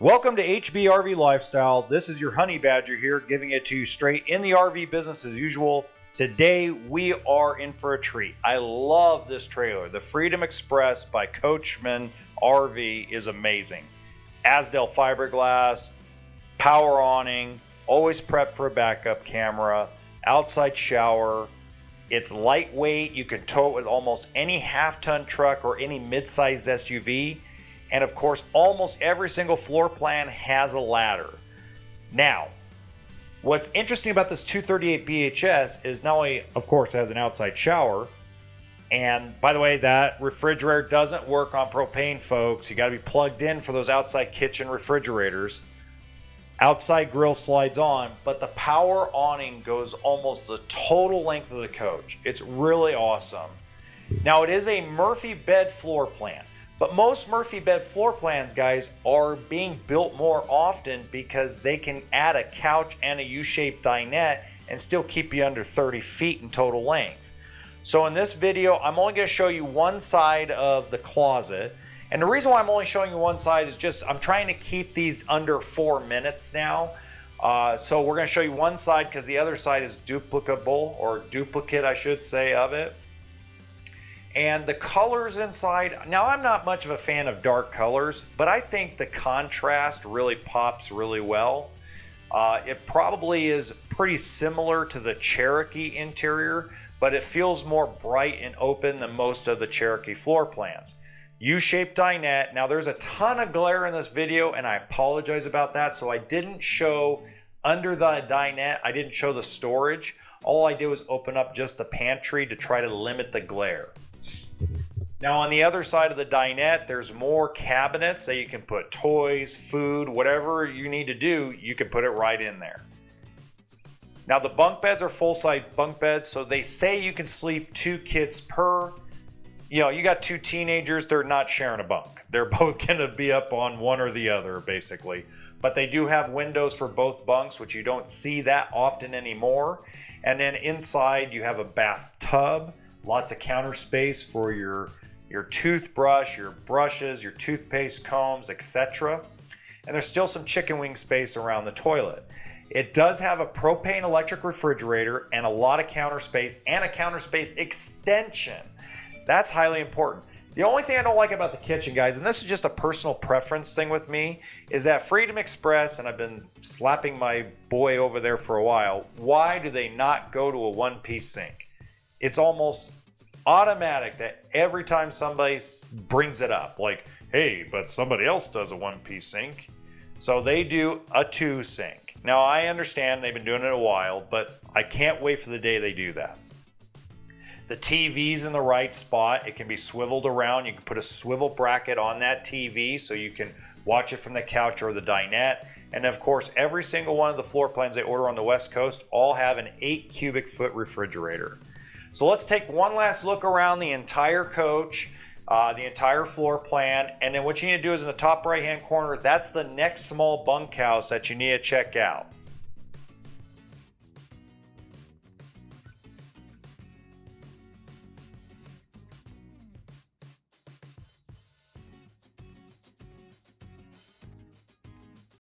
Welcome to HBRV Lifestyle. This is your honey badger here, giving it to you straight in the RV business as usual. Today we are in for a treat. I love this trailer. The Freedom Express by Coachmen RV is amazing. Asdel fiberglass, power awning, always prepped for a backup camera, outside shower. It's lightweight. You can tow it with almost any half-ton truck or any mid-sized SUV. And of course, almost every single floor plan has a ladder. Now, what's interesting about this 238 BHS is not only, of course, it has an outside shower, and by the way, that refrigerator doesn't work on propane, folks. You got to be plugged in for those outside kitchen refrigerators. Outside grill slides on, but the power awning goes almost the total length of the coach. It's really awesome. Now, it is a Murphy bed floor plan. But most Murphy bed floor plans, guys, are being built more often because they can add a couch and a U-shaped dinette and still keep you under 30 feet in total length. So in this video, I'm only going to show you one side of the closet. And the reason why I'm only showing you one side is just I'm trying to keep these under 4 minutes now. So we're going to show you one side because the other side is duplicable, or duplicate, I should say, of it. And the colors inside, now I'm not much of a fan of dark colors, but I think the contrast really pops really well. It probably is pretty similar to the Cherokee interior, but it feels more bright and open than most of the Cherokee floor plans. U-shaped dinette. Now there's a ton of glare in this video and I apologize about that. So I didn't show under the dinette, I didn't show the storage. All I did was open up just the pantry to try to limit the glare. Now on the other side of the dinette, there's more cabinets that you can put toys, food, whatever you need to do, you can put it right in there. Now the bunk beds are full-size bunk beds, so they say you can sleep 2 kids per. You know, you got 2 teenagers, they're not sharing a bunk. They're both gonna be up on one or the other, basically. But they do have windows for both bunks, which you don't see that often anymore. And then inside you have a bathtub, lots of counter space for your toothbrush, your brushes, your toothpaste, combs, etc. And there's still some chicken wing space around the toilet. It does have a propane electric refrigerator and a lot of counter space and a counter space extension. That's highly important. The only thing I don't like about the kitchen, guys, and this is just a personal preference thing with me, is that Freedom Express, and I've been slapping my boy over there for a while, why do they not go to a one-piece sink? It's almost automatic that every time somebody brings it up, like, hey, but somebody else does a one-piece sink. So they do a 2 sink. Now I understand they've been doing it a while, but I can't wait for the day they do that. The TV's in the right spot. It can be swiveled around. You can put a swivel bracket on that TV so you can watch it from the couch or the dinette. And of course, every single one of the floor plans they order on the West Coast all have an 8 cubic foot refrigerator. So let's take one last look around the entire coach, the entire floor plan, and then what you need to do is in the top right hand corner, that's the next small bunkhouse that you need to check out.